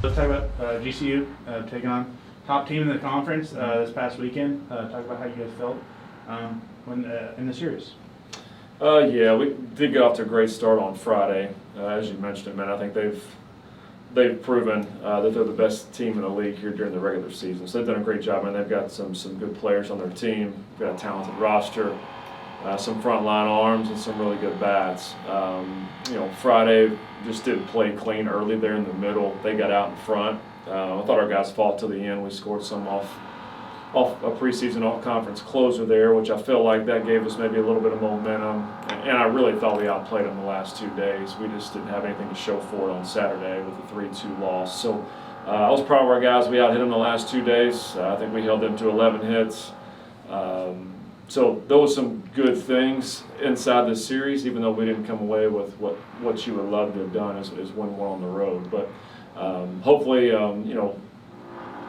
Let's talk about GCU taking on top team in the conference this past weekend. Talk about how you guys felt when in the series. Yeah, we did get off to a great start on Friday. As you mentioned, man, I think they've proven that they're the best team in the league here during the regular season. So they've done a great job, and they've got some good players on their team. They've got a talented roster, some frontline arms, and some really good bats. Friday just didn't play clean early there in the middle. They got out in front. I thought our guys fought to the end. We scored some off a preseason all-conference closer there, which I feel like that gave us maybe a little bit of momentum. And I really thought we outplayed them the last 2 days. We just didn't have anything to show for it on Saturday with a 3-2 loss. So I was proud of our guys. We out-hit them the last 2 days. I think we held them to 11 hits. So those are some good things inside this series, even though we didn't come away with what you would love to have done is win one on the road. But hopefully,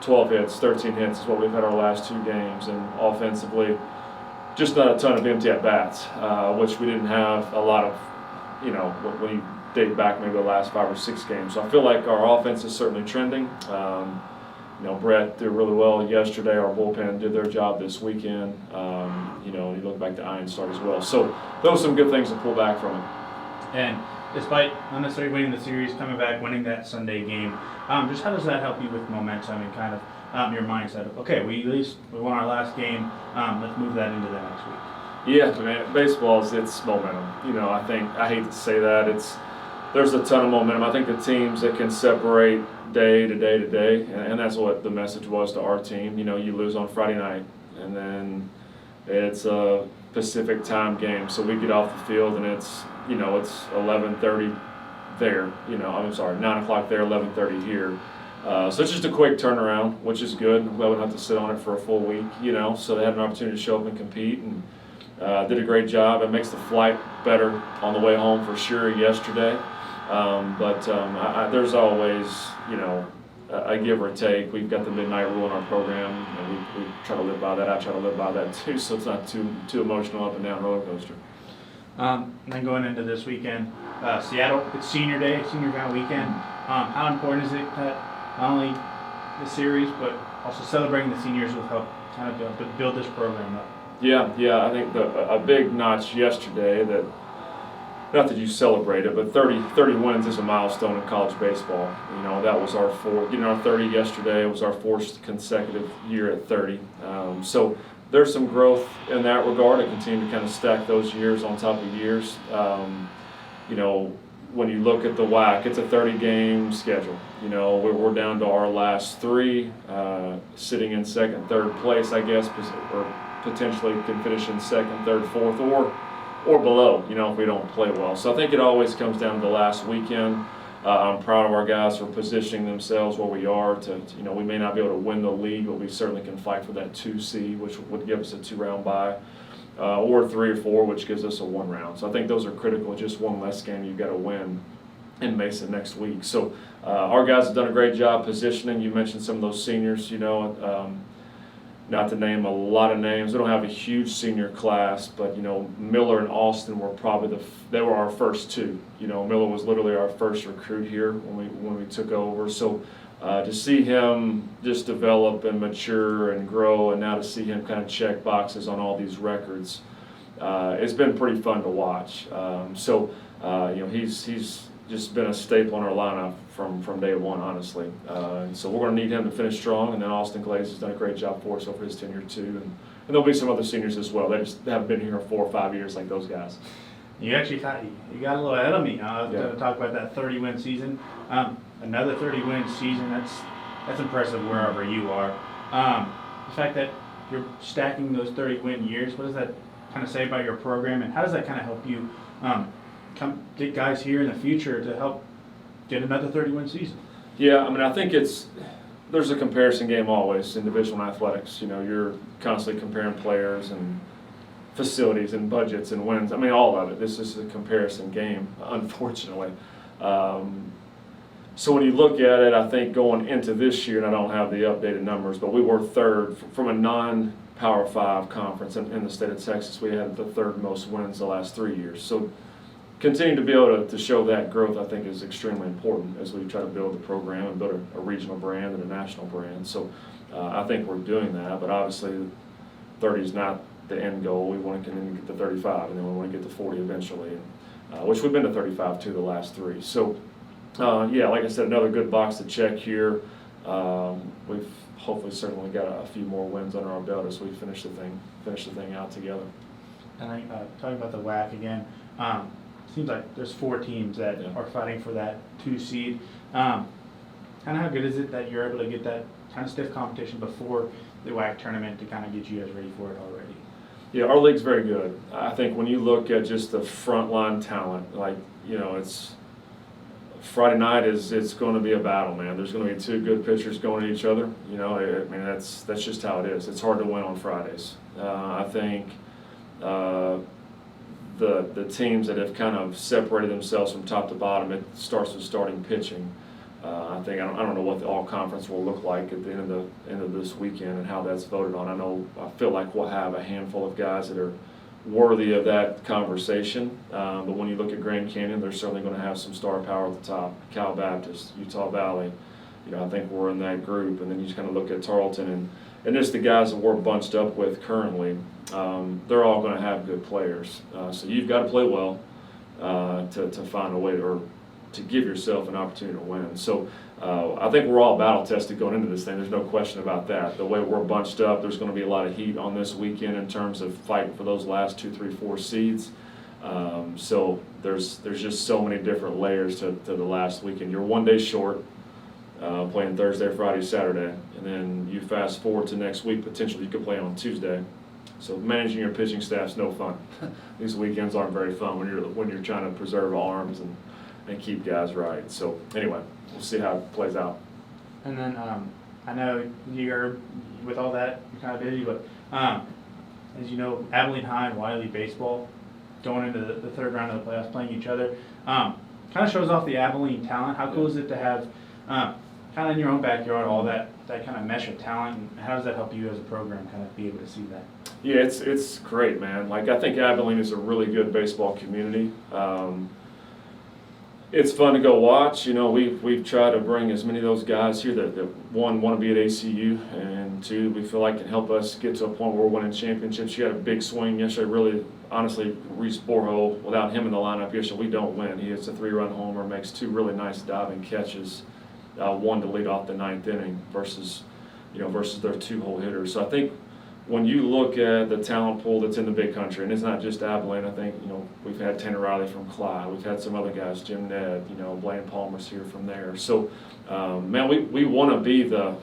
12 hits, 13 hits is what we've had our last 2 games, and offensively, just not a ton of empty at-bats, which we didn't have a lot of, when you date back maybe the last 5 or 6 games. So I feel like our offense is certainly trending. Brett did really well yesterday. Our bullpen did their job this weekend. You look back to Einstart as well. So those are some good things to pull back from it. And despite not necessarily winning the series, coming back, winning that Sunday game, just how does that help you with momentum and kind of your mindset of, okay, we won our last game, let's move that into the next week? Yeah, man, baseball it's momentum. I hate to say that. There's a ton of momentum. I think the teams that can separate day to day to day, and that's what the message was to our team. You lose on Friday night, and then it's a Pacific time game, so we get off the field and it's 11:30 there. 9 o'clock there, 11:30 here. So it's just a quick turnaround, which is good. We wouldn't have to sit on it for a full week. So they had an opportunity to show up and compete, and did a great job. It makes the flight better on the way home for sure yesterday. There's always, a give or take. We've got the midnight rule in our program, and we try to live by that. I try to live by that too, so it's not too emotional up and down roller coaster. And then going into this weekend, Seattle, it's senior day, senior kind of weekend. How important is it that not only the series, but also celebrating the seniors will help kind of build this program up? Yeah, I think a big notch yesterday that, not that you celebrate it, but 30 wins is a milestone in college baseball. That was our fourth. Our 30 yesterday. It was our 4th consecutive year at 30. So there's some growth in that regard. I continue to kind of stack those years on top of years. When you look at the WAC, it's a 30-game schedule. We're down to our last 3, sitting in 2nd, 3rd place, I guess, or potentially can finish in 2nd, 3rd, 4th, or below, if we don't play well. So I think it always comes down to the last weekend. I'm proud of our guys for positioning themselves where we are we may not be able to win the league, but we certainly can fight for that 2 seed, which would give us a 2-round bye, or 3 or 4, which gives us a 1 round. So I think those are critical. Just one less game you've got to win in Mesa next week. So our guys have done a great job positioning. You mentioned some of those seniors, not to name a lot of names. We don't have a huge senior class, but Miller and Austin were probably they were our first 2. Miller was literally our first recruit here when we took over. So to see him just develop and mature and grow, and now to see him kind of check boxes on all these records, it's been pretty fun to watch. He's just been a staple in our lineup from day one, honestly. So we're going to need him to finish strong, and then Austin Glaze has done a great job for us over his tenure too, and there'll be some other seniors as well. They haven't been here 4 or 5 years like those guys. You actually got a little ahead of me. I was going to talk about that 30-win season. Another 30-win season. That's impressive wherever you are. The fact that you're stacking those 30-win years. What does that kind of say about your program, and how does that kind of help you get guys here in the future to help get another 30-win season? Yeah, I think there's a comparison game always in Division I athletics. You're constantly comparing players and facilities and budgets and wins. All of it. This is a comparison game, unfortunately. So when you look at it, I think going into this year, and I don't have the updated numbers, but we were 3rd from a non-Power 5 conference in the state of Texas. We had the 3rd most wins the last 3 years. So continuing to be able to show that growth, I think, is extremely important as we try to build the program and build a regional brand and a national brand. So I think we're doing that, but obviously 30 is not the end goal. We want to continue to get to 35, and then we want to get to 40 eventually, which we've been to 35 to the last 3. So yeah, like I said, another good box to check here. We've hopefully certainly got a few more wins under our belt as we finish the thing out together. And talking about the WAC again, seems like there's 4 teams that are fighting for that 2 seed. Kind of how good is it that you're able to get that kind of stiff competition before the WAC tournament to kind of get you guys ready for it already? Yeah, our league's very good. I think when you look at just the frontline talent, like, you know, it's Friday night it's going to be a battle, man. There's going to be 2 good pitchers going at each other. You know, I mean, that's just how it is. It's hard to win on Fridays. I think the teams that have kind of separated themselves from top to bottom, it starts with starting pitching. I don't know what the all conference will look like at the end of this weekend and how that's voted on. I feel like we'll have a handful of guys that are worthy of that conversation. But when you look at Grand Canyon, they're certainly going to have some star power at the top. Cal Baptist, Utah Valley, you know, I think we're in that group. And then you just kind of look at Tarleton and just the guys that we're bunched up with currently. They're all going to have good players. So you've got to play well to find a way to give yourself an opportunity to win. So I think we're all battle tested going into this thing. There's no question about that. The way we're bunched up, there's going to be a lot of heat on this weekend in terms of fighting for those last 2, 3, 4 seeds. So there's just so many different layers to the last weekend. You're 1 day short, playing Thursday, Friday, Saturday, and then you fast forward to next week. Potentially you could play on Tuesday. So managing your pitching staff's no fun. These weekends aren't very fun when you're trying to preserve arms and keep guys right. So anyway, we'll see how it plays out. And then I know you're, with all that, you're kind of busy, but as you know, Abilene High and Wiley baseball going into the 3rd round of the playoffs playing each other, kind of shows off the Abilene talent. How cool is it to have kind of in your own backyard all that kind of mesh of talent, and how does that help you as a program kind of be able to see that? Yeah, it's great, man. Like, I think Abilene is a really good baseball community. It's fun to go watch. You know, we've tried to bring as many of those guys here that one, want to be at ACU, and 2, we feel like can help us get to a point where we're winning championships. You had a big swing yesterday. Really, honestly, Reese Borho, without him in the lineup yesterday, we don't win. He hits a 3-run homer, makes 2 really nice diving catches, 1 to lead off the 9th inning versus their 2-hole hitters. So I think when you look at the talent pool that's in the big country, and it's not just Abilene, I think, you know, we've had Tanner Riley from Clyde, we've had some other guys, Jim Ned, you know, Blaine Palmer's here from there. So, man, we want to be the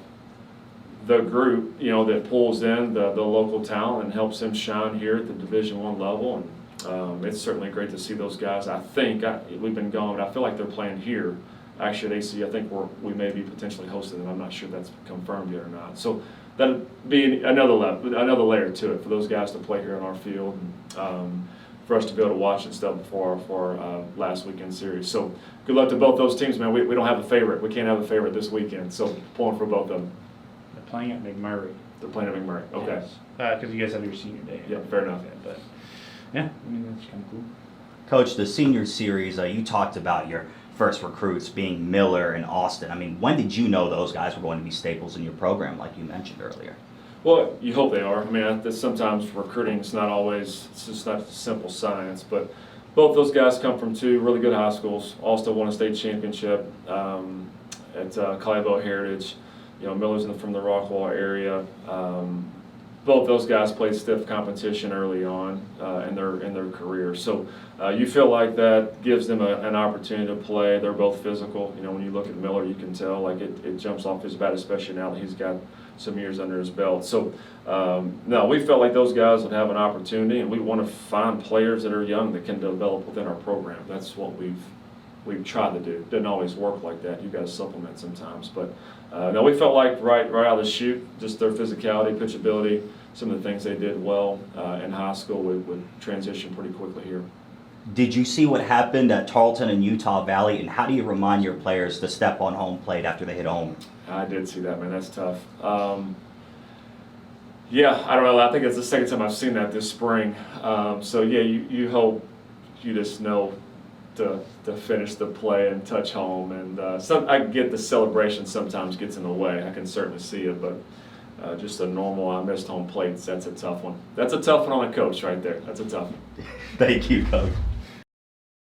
group, you know, that pulls in the local talent and helps them shine here at the Division I level. And it's certainly great to see those guys. I think we've been gone, but I feel like they're playing here. Actually, at AC, I think we may be potentially hosting them. I'm not sure that's confirmed yet or not. So that'll be another layer to it for those guys to play here on our field, and for us to be able to watch and stuff for our last weekend series. So good luck to both those teams, man. We don't have a favorite. We can't have a favorite this weekend. So pulling for both of them. They're playing at McMurray. They're playing at McMurray. Okay. Because you guys have your senior day. Yeah, fair enough. But yeah, I mean, that's kind of cool. Coach, the senior series, you talked about your first recruits being Miller and Austin. I mean, when did you know those guys were going to be staples in your program, like you mentioned earlier? Well, you hope they are. I mean, sometimes recruiting is not always, it's just not simple science, but both those guys come from 2 really good high schools. Austin won a state championship at Clyde Heritage. You know, Miller's from the Rockwall area. Both those guys played stiff competition early on in their career. So you feel like that gives them an opportunity to play. They're both physical. You know, when you look at Miller, you can tell like it jumps off his bat, especially now that he's got some years under his belt. So no, we felt like those guys would have an opportunity, and we want to find players that are young that can develop within our program. That's what we've tried to do. It doesn't always work like that. You've got to supplement sometimes. But no, we felt like right out of the chute, just their physicality, pitchability, some of the things they did well in high school would transition pretty quickly here. Did you see what happened at Tarleton and Utah Valley, and how do you remind your players to step on home plate after they hit home? I did see that, man. That's tough. Yeah, I don't know. I think it's the second time I've seen that this spring. So, yeah, you hope, you just know to finish the play and touch home. And I get the celebration sometimes gets in the way. I can certainly see it, but just a normal missed home plates, that's a tough one. That's a tough one on a coach right there. That's a tough one. Thank you, Coach.